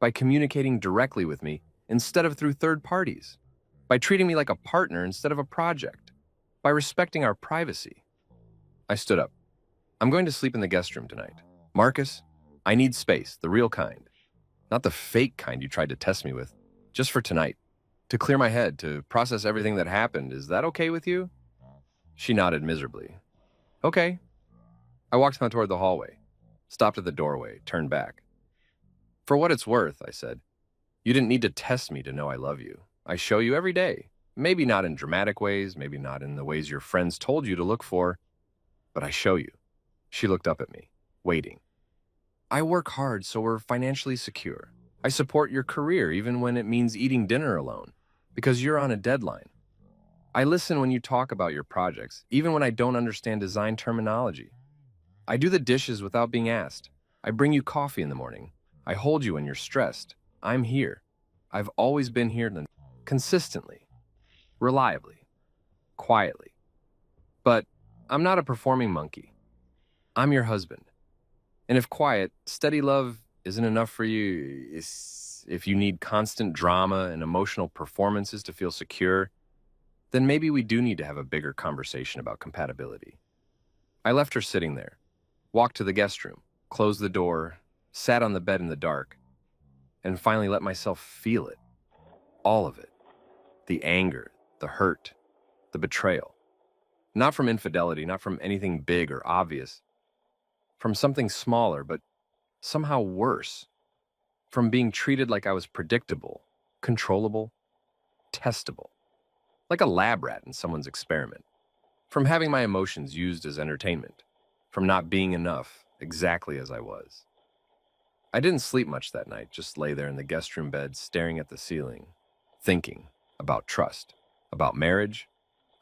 by communicating directly with me instead of through third parties, by treating me like a partner instead of a project, by respecting our privacy. I stood up. I'm going to sleep in the guest room tonight. Marcus, I need space, the real kind. Not the fake kind you tried to test me with. Just for tonight. To clear my head, to process everything that happened. Is that okay with you? She nodded miserably. Okay. I walked toward the hallway, stopped at the doorway, turned back. For what it's worth, I said, you didn't need to test me to know I love you. I show you every day. Maybe not in dramatic ways, maybe not in the ways your friends told you to look for, but I show you. She looked up at me, waiting. I work hard so we're financially secure. I support your career even when it means eating dinner alone, because you're on a deadline. I listen when you talk about your projects, even when I don't understand design terminology. I do the dishes without being asked. I bring you coffee in the morning. I hold you when you're stressed. I'm here. I've always been here consistently, reliably, quietly. But I'm not a performing monkey. I'm your husband. And if quiet, steady love isn't enough for you, if you need constant drama and emotional performances to feel secure, then maybe we do need to have a bigger conversation about compatibility. I left her sitting there, walked to the guest room, closed the door, sat on the bed in the dark, and finally let myself feel it. All of it. The anger, the hurt, the betrayal. Not from infidelity, not from anything big or obvious. From something smaller, but somehow worse. From being treated like I was predictable, controllable, testable. Like a lab rat in someone's experiment. From having my emotions used as entertainment. From not being enough, exactly as I was. I didn't sleep much that night, just lay there in the guest room bed staring at the ceiling, thinking about trust, about marriage,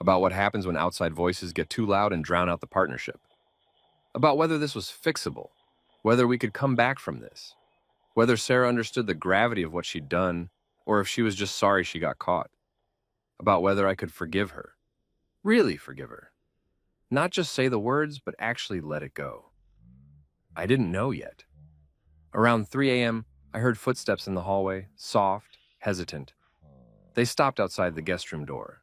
about what happens when outside voices get too loud and drown out the partnership, about whether this was fixable, whether we could come back from this, whether Sarah understood the gravity of what she'd done, or if she was just sorry she got caught, about whether I could forgive her, really forgive her, not just say the words, but actually let it go. I didn't know yet. Around 3 a.m., I heard footsteps in the hallway, soft, hesitant. They stopped outside the guest room door.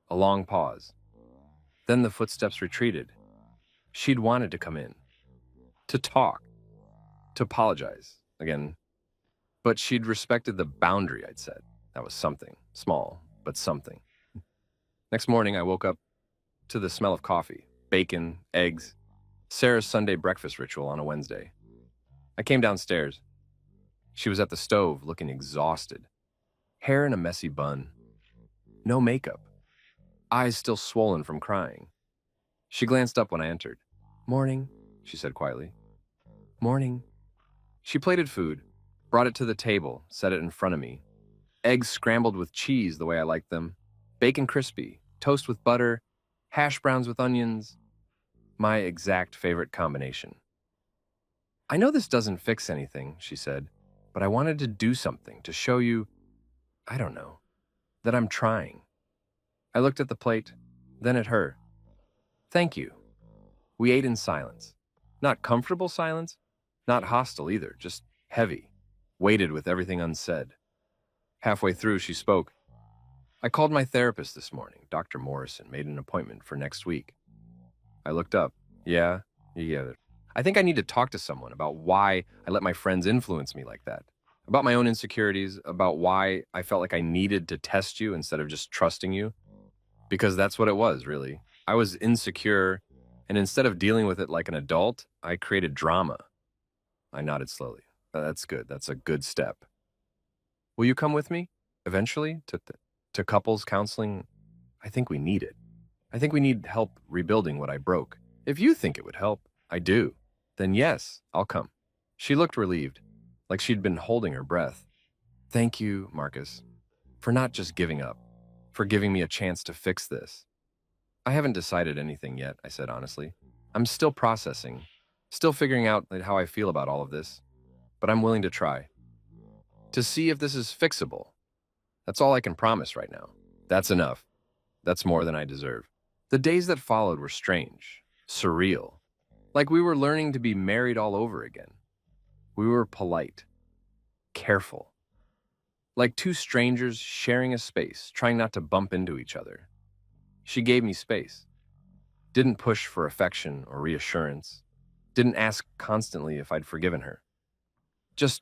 A long pause. Then the footsteps retreated. She'd wanted to come in, to talk, to apologize, again. But she'd respected the boundary I'd set. That was something, small, but something. Next morning, I woke up to the smell of coffee, bacon, eggs, Sarah's Sunday breakfast ritual on a Wednesday. I came downstairs. She was at the stove, looking exhausted. Hair in a messy bun. No makeup. Eyes still swollen from crying. She glanced up when I entered. "Morning," she said quietly. "Morning." She plated food, brought it to the table, set it in front of me. Eggs scrambled with cheese the way I liked them. Bacon crispy, toast with butter, hash browns with onions. My exact favorite combination. "I know this doesn't fix anything," she said, "but I wanted to do something to show you, I don't know, that I'm trying." I looked at the plate, then at her. "Thank you." We ate in silence. Not comfortable silence, not hostile either, just heavy, weighted with everything unsaid. Halfway through, she spoke. "I called my therapist this morning, Dr. Morrison, made an appointment for next week." I looked up. Yeah. I think I need to talk to someone about why I let my friends influence me like that. About my own insecurities, about why I felt like I needed to test you instead of just trusting you. Because that's what it was, really. I was insecure, and instead of dealing with it like an adult, I created drama. I nodded slowly. That's good. That's a good step. "Will you come with me, eventually, to couples counseling? I think we need it. I think we need help rebuilding what I broke. If you think it would help, I do. Then yes, I'll come." She looked relieved, like she'd been holding her breath. "Thank you, Marcus, for not just giving up, for giving me a chance to fix this." "I haven't decided anything yet," I said honestly. "I'm still processing, still figuring out how I feel about all of this, but I'm willing to try. To see if this is fixable. That's all I can promise right now. That's enough. That's more than I deserve." The days that followed were strange, surreal, like we were learning to be married all over again. We were polite, careful, like two strangers sharing a space, trying not to bump into each other. She gave me space, didn't push for affection or reassurance, didn't ask constantly if I'd forgiven her. Just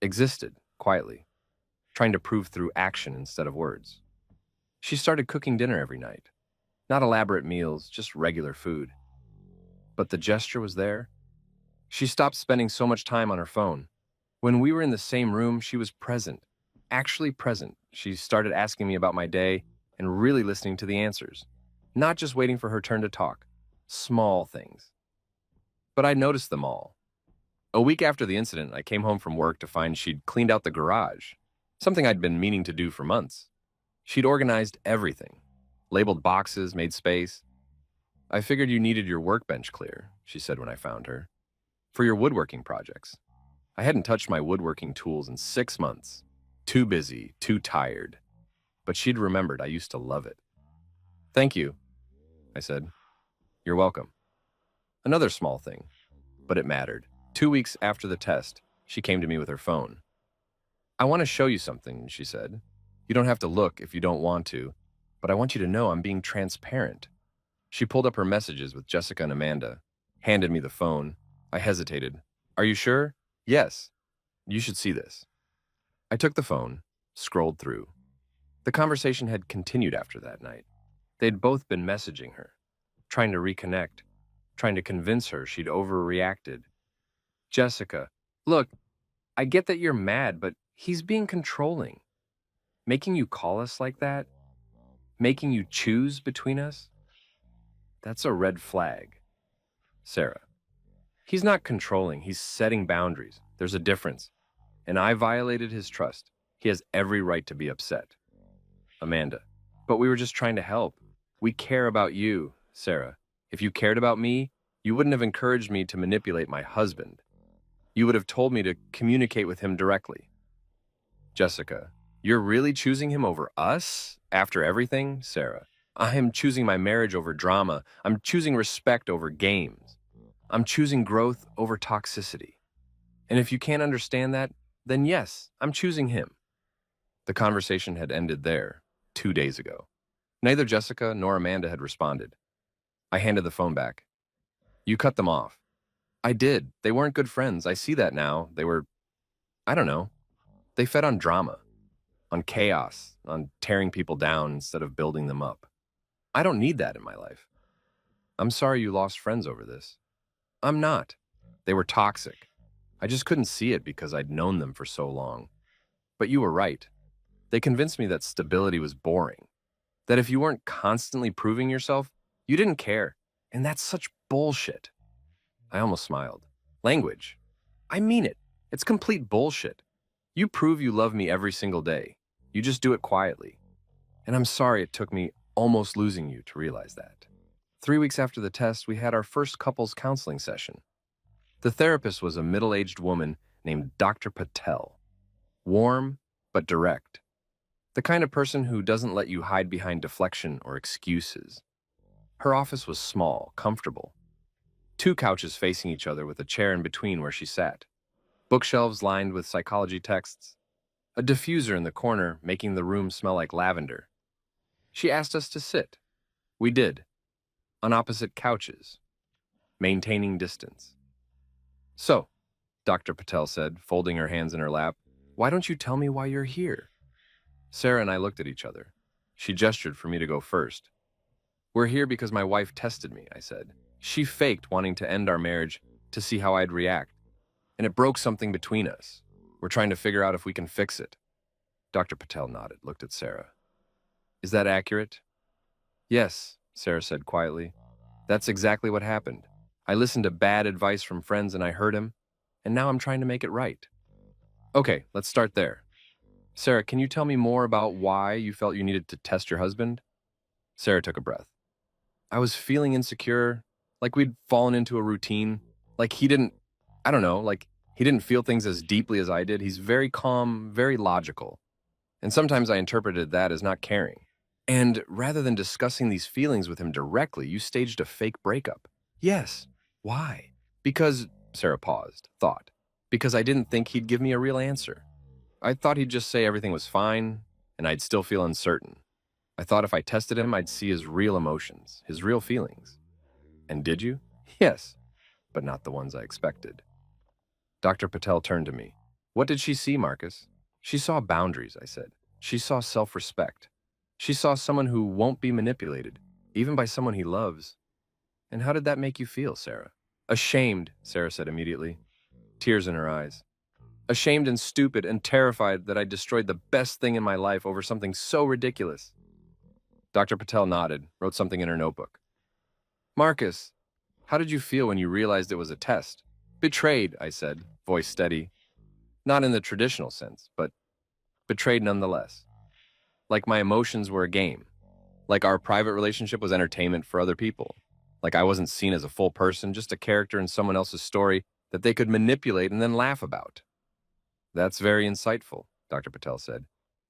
existed, quietly, trying to prove through action instead of words. She started cooking dinner every night. Not elaborate meals, just regular food. but the gesture was there. She stopped spending so much time on her phone. When we were in the same room, she was present, actually present. She started asking me about my day and really listening to the answers, not just waiting for her turn to talk. Small things. But I noticed them all. A week after the incident, I came home from work to find she'd cleaned out the garage, something I'd been meaning to do for months. She'd organized everything, labeled boxes, made space. I figured you needed your workbench clear, she said when I found her, for your woodworking projects. I hadn't touched my woodworking tools in 6 months. Too busy, too tired. But she'd remembered I used to love it. Thank you, I said. You're welcome. Another small thing, but it mattered. 2 weeks after the test, she came to me with her phone. I want to show you something, she said. You don't have to look if you don't want to, but I want you to know I'm being transparent. She pulled up her messages with Jessica and Amanda, handed me the phone. I hesitated. Are you sure? Yes. You should see this. I took the phone, scrolled through. The conversation had continued after that night. They'd both been messaging her, trying to reconnect, trying to convince her she'd overreacted. Jessica, look, I get that you're mad, but he's being controlling. Making you call us like that? Making you choose between us? That's a red flag. Sarah, he's not controlling, he's setting boundaries. There's a difference. And I violated his trust. He has every right to be upset. Amanda, but we were just trying to help. We care about you, Sarah. If you cared about me, you wouldn't have encouraged me to manipulate my husband. You would have told me to communicate with him directly. Jessica, you're really choosing him over us after everything? Sarah, I am choosing my marriage over drama. I'm choosing respect over games. I'm choosing growth over toxicity. And if you can't understand that, then yes, I'm choosing him. The conversation had ended there, 2 days ago. Neither Jessica nor Amanda had responded. I handed the phone back. You cut them off. I did. They weren't good friends. I see that now. They were, I don't know. They fed on drama, on chaos, on tearing people down instead of building them up. I don't need that in my life. I'm sorry you lost friends over this. I'm not. They were toxic. I just couldn't see it because I'd known them for so long. But you were right. They convinced me that stability was boring. That if you weren't constantly proving yourself, you didn't care. And that's such bullshit. I almost smiled. Language. I mean it. It's complete bullshit. You prove you love me every single day. You just do it quietly. And I'm sorry it took me almost losing you to realize that. 3 weeks after the test, we had our first couples counseling session. The therapist was a middle-aged woman named Dr. Patel. Warm, but direct. The kind of person who doesn't let you hide behind deflection or excuses. Her office was small, comfortable. 2 couches facing each other with a chair in between where she sat. Bookshelves lined with psychology texts. A diffuser in the corner making the room smell like lavender. She asked us to sit. We did. On opposite couches. Maintaining distance. So, Dr. Patel said, folding her hands in her lap, why don't you tell me why you're here? Sarah and I looked at each other. She gestured for me to go first. We're here because my wife tested me, I said. She faked wanting to end our marriage to see how I'd react. And it broke something between us. We're trying to figure out if we can fix it. Dr. Patel nodded, looked at Sarah. Is that accurate? Yes, Sarah said quietly. That's exactly what happened. I listened to bad advice from friends and I hurt him, and now I'm trying to make it right. Okay, let's start there. Sarah, can you tell me more about why you felt you needed to test your husband? Sarah took a breath. I was feeling insecure, like we'd fallen into a routine, like he didn't feel things as deeply as I did. He's very calm, very logical. And sometimes I interpreted that as not caring. And rather than discussing these feelings with him directly, you staged a fake breakup. Yes. Why? Because, Sarah paused, thought. Because I didn't think he'd give me a real answer. I thought he'd just say everything was fine, and I'd still feel uncertain. I thought if I tested him, I'd see his real emotions, his real feelings. And did you? Yes, but not the ones I expected. Dr. Patel turned to me. What did she see, Marcus? She saw boundaries, I said. She saw self-respect. She saw someone who won't be manipulated, even by someone he loves. And how did that make you feel, Sarah? Ashamed, Sarah said immediately, tears in her eyes. Ashamed and stupid and terrified that I destroyed the best thing in my life over something so ridiculous. Dr. Patel nodded, wrote something in her notebook. Marcus, how did you feel when you realized it was a test? Betrayed, I said, voice steady. Not in the traditional sense, but betrayed nonetheless. Like my emotions were a game. Like our private relationship was entertainment for other people. Like I wasn't seen as a full person, just a character in someone else's story that they could manipulate and then laugh about. That's very insightful, Dr. Patel said.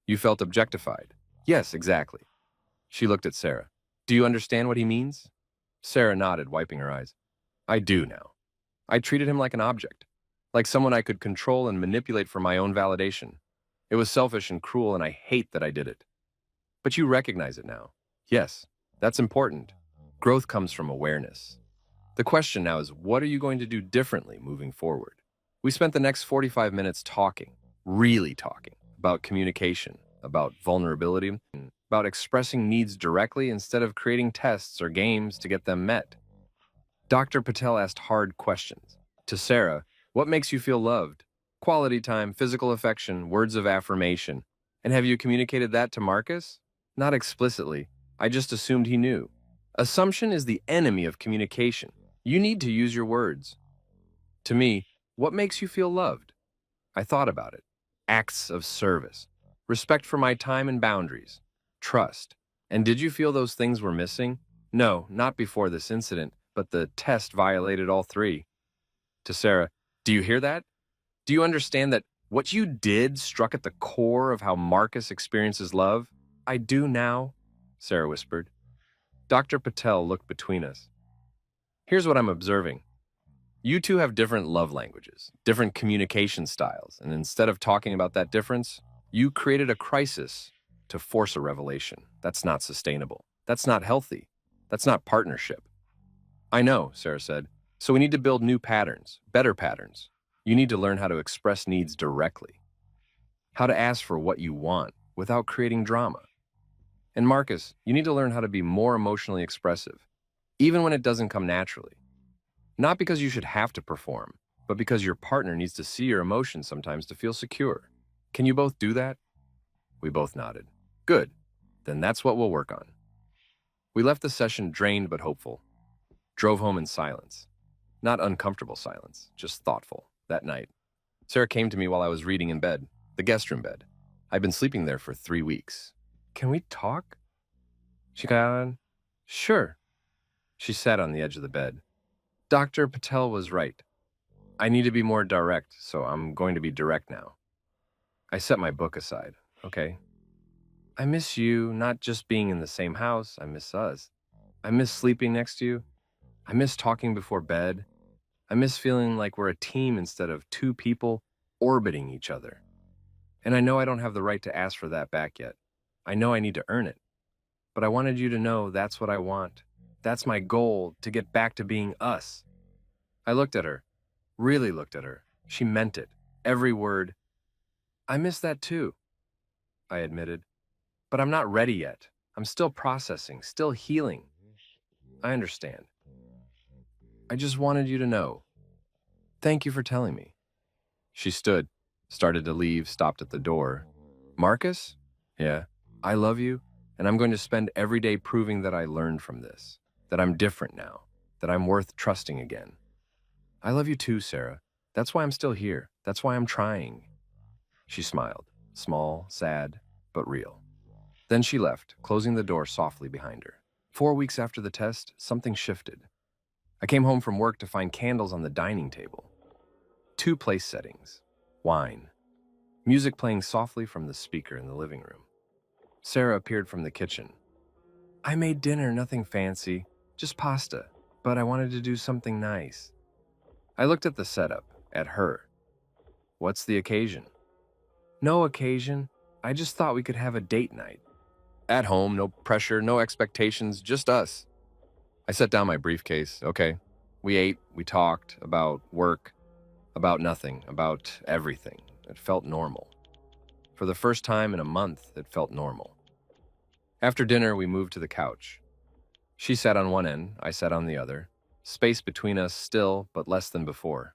You felt objectified. Yes, exactly. She looked at Sarah. Do you understand what he means? Sarah nodded, wiping her eyes. I do now. I treated him like an object, like someone I could control and manipulate for my own validation. It was selfish and cruel, and I hate that I did it. But you recognize it now. Yes, that's important. Growth comes from awareness. The question now is, what are you going to do differently moving forward? We spent the next 45 minutes talking, really talking, about communication, about vulnerability, about expressing needs directly instead of creating tests or games to get them met. Dr. Patel asked hard questions. To Sarah, what makes you feel loved? Quality time, physical affection, words of affirmation. And have you communicated that to Marcus? Not explicitly. I just assumed he knew. Assumption is the enemy of communication. You need to use your words. To me, what makes you feel loved? I thought about it. Acts of service. Respect for my time and boundaries. Trust. And did you feel those things were missing? No, not before this incident, but the test violated all three. To Sarah, do you hear that? Do you understand that what you did struck at the core of how Marcus experiences love? I do now, Sarah whispered. Dr. Patel looked between us. Here's what I'm observing. You two have different love languages, different communication styles, and instead of talking about that difference, you created a crisis to force a revelation. That's not sustainable. That's not healthy. That's not partnership. I know, Sarah said. So we need to build new patterns, better patterns. You need to learn how to express needs directly, how to ask for what you want without creating drama. And Marcus, you need to learn how to be more emotionally expressive, even when it doesn't come naturally. Not because you should have to perform, but because your partner needs to see your emotions sometimes to feel secure. Can you both do that? We both nodded. Good. Then that's what we'll work on. We left the session drained but hopeful. Drove home in silence. Not uncomfortable silence, just thoughtful. That night, Sarah came to me while I was reading in bed, the guest room bed. I'd been sleeping there for 3 weeks. Can we talk? She got on. Sure. She sat on the edge of the bed. Dr. Patel was right. I need to be more direct, so I'm going to be direct now. I set my book aside. Okay. I miss you, not just being in the same house. I miss us. I miss sleeping next to you. I miss talking before bed. I miss feeling like we're a team instead of two people orbiting each other. And I know I don't have the right to ask for that back yet. I know I need to earn it. But I wanted you to know that's what I want. That's my goal, to get back to being us. I looked at her, really looked at her. She meant it, every word. I miss that too, I admitted. But I'm not ready yet. I'm still processing, still healing. I understand. I just wanted you to know. Thank you for telling me. She stood, started to leave, stopped at the door. Marcus? Yeah, I love you, and I'm going to spend every day proving that I learned from this, that I'm different now, that I'm worth trusting again. I love you too, Sarah. That's why I'm still here. That's why I'm trying. She smiled, small, sad, but real. Then she left, closing the door softly behind her. 4 weeks after the test, something shifted. I came home from work to find candles on the dining table. 2 place settings. Wine. Music playing softly from the speaker in the living room. Sarah appeared from the kitchen. I made dinner, nothing fancy, just pasta, but I wanted to do something nice. I looked at the setup, at her. What's the occasion? No occasion. I just thought we could have a date night. At home, no pressure, no expectations, just us. I set down my briefcase. Okay. We ate, we talked about work, about nothing, about everything. It felt normal. For the first time in a month, it felt normal. After dinner, we moved to the couch. She sat on one end, I sat on the other. Space between us still, but less than before.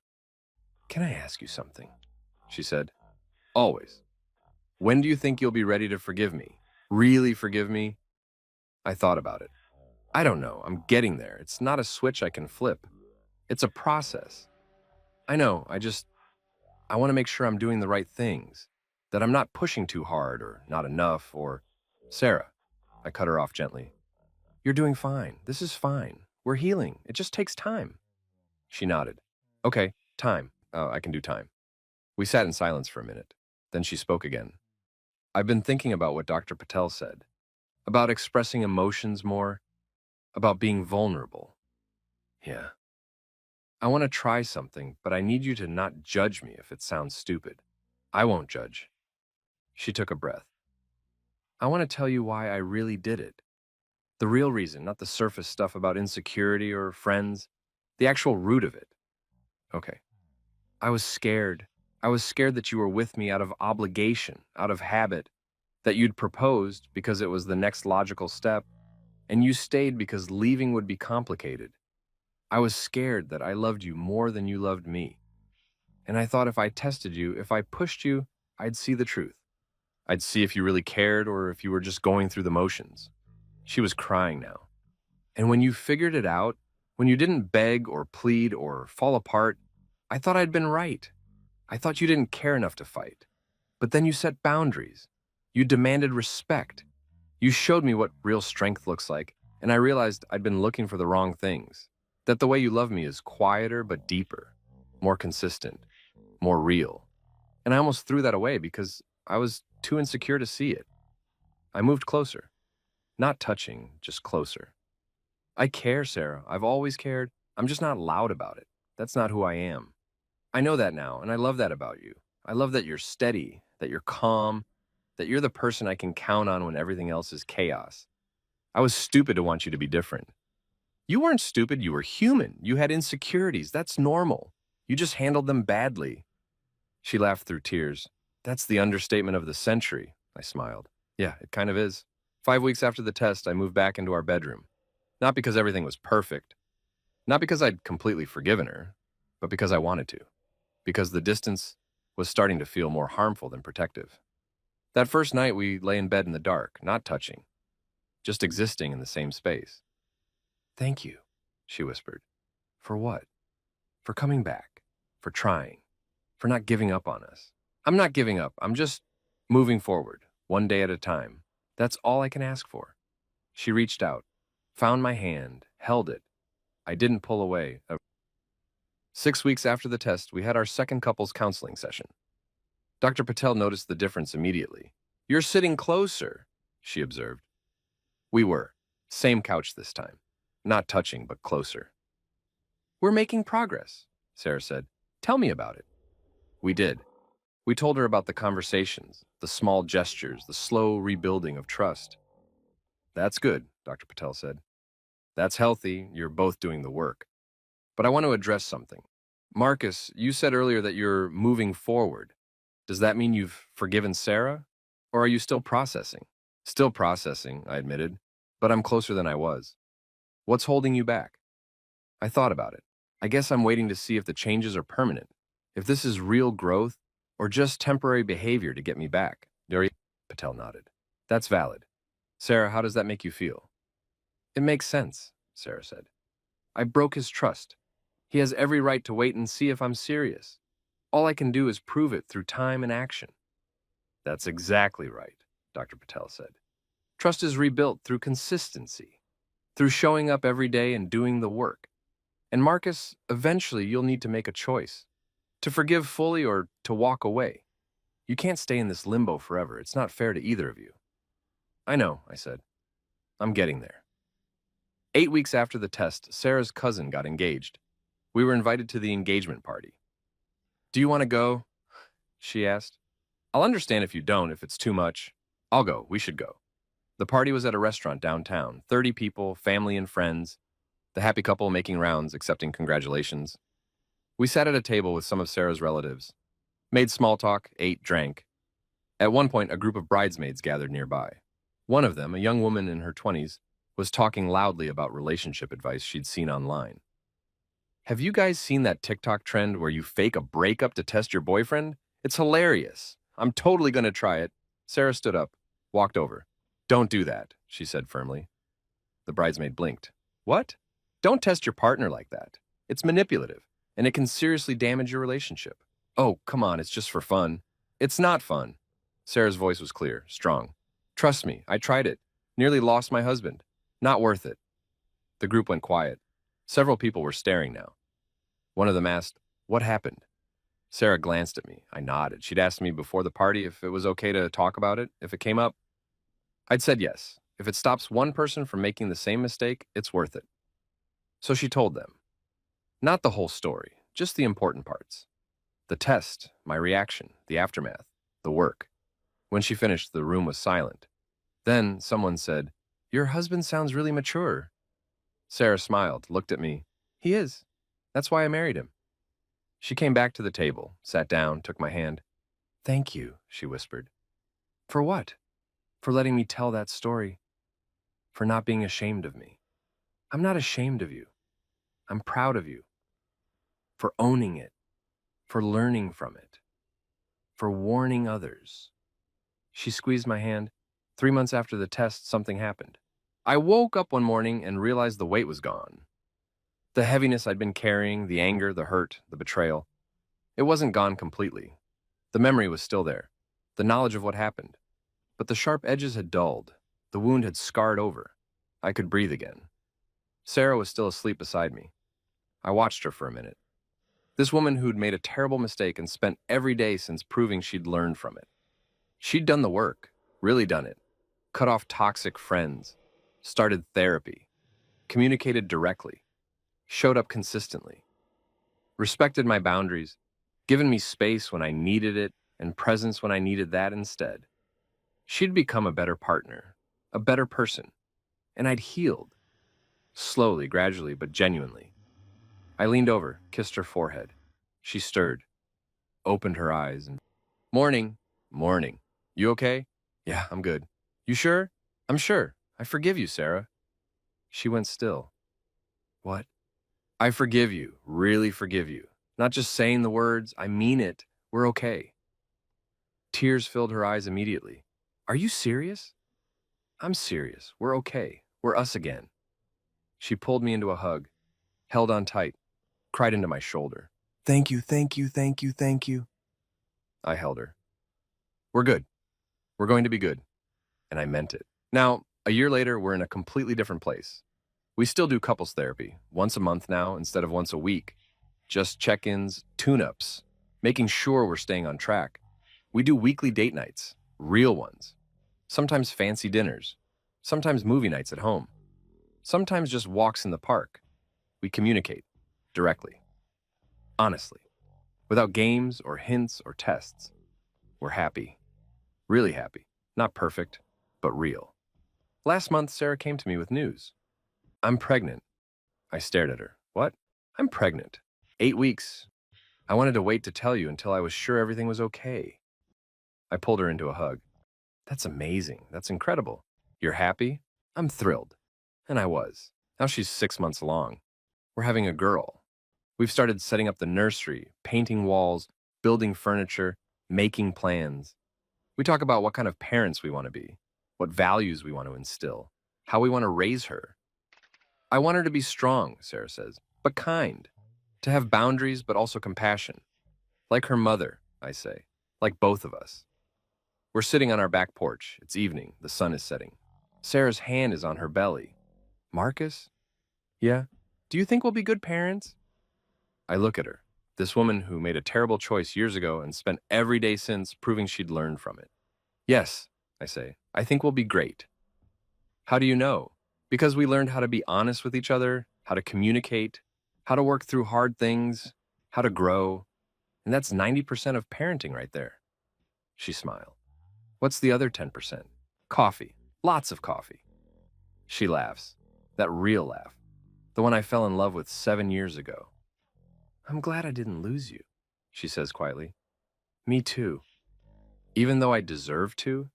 Can I ask you something? She said. Always. When do you think you'll be ready to forgive me? Really forgive me? I thought about it. I don't know. I'm getting there. It's not a switch I can flip. It's a process. I know. I want to make sure I'm doing the right things, that I'm not pushing too hard or not enough or, Sarah, I cut her off gently. You're doing fine. This is fine. We're healing. It just takes time. She nodded. Okay, time. I can do time. We sat in silence for a minute. Then she spoke again. I've been thinking about what Dr. Patel said, about expressing emotions more, about being vulnerable. Yeah. I want to try something, but I need you to not judge me if it sounds stupid. I won't judge. She took a breath. I want to tell you why I really did it. The real reason, not the surface stuff about insecurity or friends, the actual root of it. Okay. I was scared. I was scared that you were with me out of obligation, out of habit, that you'd proposed because it was the next logical step, and you stayed because leaving would be complicated. I was scared that I loved you more than you loved me. And I thought if I tested you, if I pushed you, I'd see the truth. I'd see if you really cared or if you were just going through the motions. She was crying now. And when you figured it out, when you didn't beg or plead or fall apart, I thought I'd been right. I thought you didn't care enough to fight. But then you set boundaries. You demanded respect. You showed me what real strength looks like, and I realized I'd been looking for the wrong things. That the way you love me is quieter but deeper, more consistent, more real. And I almost threw that away because I was too insecure to see it. I moved closer. Not touching, just closer. I care, Sarah. I've always cared. I'm just not loud about it. That's not who I am. I know that now, and I love that about you. I love that you're steady, that you're calm, that you're the person I can count on when everything else is chaos. I was stupid to want you to be different. You weren't stupid, you were human. You had insecurities. That's normal. You just handled them badly. She laughed through tears. That's the understatement of the century, I smiled. Yeah, it kind of is. 5 weeks after the test, I moved back into our bedroom. Not because everything was perfect. Not because I'd completely forgiven her, but because I wanted to. Because the distance was starting to feel more harmful than protective. That first night, we lay in bed in the dark, not touching, just existing in the same space. Thank you, she whispered. For what? For coming back, for trying, for not giving up on us. I'm not giving up. I'm just moving forward, one day at a time. That's all I can ask for. She reached out, found my hand, held it. I didn't pull away. 6 weeks after the test, we had our second couples counseling session. Dr. Patel noticed the difference immediately. You're sitting closer, she observed. We were. Same couch this time. Not touching, but closer. We're making progress, Sarah said. Tell me about it. We did. We told her about the conversations, the small gestures, the slow rebuilding of trust. That's good, Dr. Patel said. That's healthy. You're both doing the work. But I want to address something. Marcus, you said earlier that you're moving forward. Does that mean you've forgiven Sarah? Or are you still processing? Still processing, I admitted, but I'm closer than I was. What's holding you back? I thought about it. I guess I'm waiting to see if the changes are permanent, if this is real growth or just temporary behavior to get me back. Dr. Patel nodded. That's valid. Sarah, how does that make you feel? It makes sense, Sarah said. I broke his trust. He has every right to wait and see if I'm serious. All I can do is prove it through time and action. That's exactly right, Dr. Patel said. Trust is rebuilt through consistency, through showing up every day and doing the work. And Marcus, eventually you'll need to make a choice, to forgive fully or to walk away. You can't stay in this limbo forever. It's not fair to either of you. I know, I said. I'm getting there. 8 weeks after the test, Sarah's cousin got engaged. We were invited to the engagement party. Do you want to go? She asked. I'll understand if you don't, if it's too much. I'll go. We should go. The party was at a restaurant downtown. 30 people, family and friends. The happy couple making rounds, accepting congratulations. We sat at a table with some of Sarah's relatives. Made small talk, ate, drank. At one point, a group of bridesmaids gathered nearby. One of them, a young woman in her 20s, was talking loudly about relationship advice she'd seen online. Have you guys seen that TikTok trend where you fake a breakup to test your boyfriend? It's hilarious. I'm totally gonna try it. Sarah stood up, walked over. Don't do that, she said firmly. The bridesmaid blinked. What? Don't test your partner like that. It's manipulative, and it can seriously damage your relationship. Oh, come on, it's just for fun. It's not fun. Sarah's voice was clear, strong. Trust me, I tried it. Nearly lost my husband. Not worth it. The group went quiet. Several people were staring now. One of them asked, "What happened?" Sarah glanced at me. I nodded. She'd asked me before the party if it was okay to talk about it, if it came up. I'd said yes. If it stops one person from making the same mistake, it's worth it. So she told them. Not the whole story, just the important parts. The test, my reaction, the aftermath, the work. When she finished, the room was silent. Then someone said, "Your husband sounds really mature." Sarah smiled, looked at me. He is. That's why I married him. She came back to the table, sat down, took my hand. Thank you, she whispered. For what? For letting me tell that story. For not being ashamed of me. I'm not ashamed of you. I'm proud of you. For owning it. For learning from it. For warning others. She squeezed my hand. 3 months after the test, something happened. I woke up one morning and realized the weight was gone. The heaviness I'd been carrying, the anger, the hurt, the betrayal. It wasn't gone completely. The memory was still there, the knowledge of what happened. But the sharp edges had dulled. The wound had scarred over. I could breathe again. Sarah was still asleep beside me. I watched her for a minute. This woman who'd made a terrible mistake and spent every day since proving she'd learned from it. She'd done the work, really done it. Cut off toxic friends, started therapy, communicated directly, showed up consistently, respected my boundaries, given me space when I needed it and presence when I needed that instead. She'd become a better partner, a better person, and I'd healed. Slowly, gradually, but genuinely. I leaned over, kissed her forehead. She stirred, opened her eyes, and morning, morning. You okay? Yeah, I'm good. You sure? I'm sure. I forgive you, Sarah. She went still. What? I forgive you, really forgive you. Not just saying the words, I mean it. We're okay. Tears filled her eyes immediately. Are you serious? I'm serious. We're okay. We're us again. She pulled me into a hug, held on tight, cried into my shoulder. Thank you, thank you, thank you, thank you. I held her. We're good. We're going to be good. And I meant it. Now, a year later, we're in a completely different place. We still do couples therapy, once a month now instead of once a week. Just check-ins, tune-ups, making sure we're staying on track. We do weekly date nights, real ones. Sometimes fancy dinners. Sometimes movie nights at home. Sometimes just walks in the park. We communicate, directly, honestly, without games or hints or tests. We're happy, really happy, not perfect, but real. Last month, Sarah came to me with news. I'm pregnant. I stared at her. What? I'm pregnant. 8 weeks. I wanted to wait to tell you until I was sure everything was okay. I pulled her into a hug. That's amazing. That's incredible. You're happy? I'm thrilled. And I was. Now she's 6 months along. We're having a girl. We've started setting up the nursery, painting walls, building furniture, making plans. We talk about what kind of parents we want to be, what values we want to instill, how we want to raise her. I want her to be strong, Sarah says, but kind, to have boundaries but also compassion. Like her mother, I say, like both of us. We're sitting on our back porch. It's evening. The sun is setting. Sarah's hand is on her belly. Marcus? Yeah? Do you think we'll be good parents? I look at her, this woman who made a terrible choice years ago and spent every day since proving she'd learned from it. Yes, I say, I think we'll be great. How do you know? Because we learned how to be honest with each other, how to communicate, how to work through hard things, how to grow. And that's 90% of parenting right there. She smiled. What's the other 10%? Coffee. Lots of coffee. She laughs. That real laugh. The one I fell in love with 7 years ago. I'm glad I didn't lose you, she says quietly. Me too. Even though I deserved to?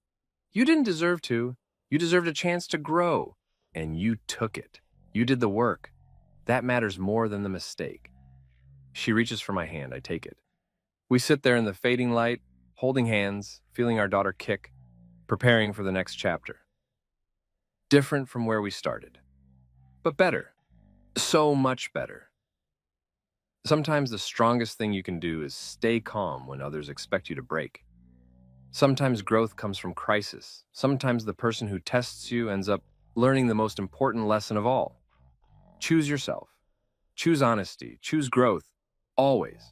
You didn't deserve to. You deserved a chance to grow. And you took it. You did the work. That matters more than the mistake. She reaches for my hand. I take it. We sit there in the fading light, holding hands, feeling our daughter kick, preparing for the next chapter. Different from where we started, but better. So much better. Sometimes the strongest thing you can do is stay calm when others expect you to break. Sometimes growth comes from crisis. Sometimes the person who tests you ends up learning the most important lesson of all. Choose yourself. Choose honesty. Choose growth. Always.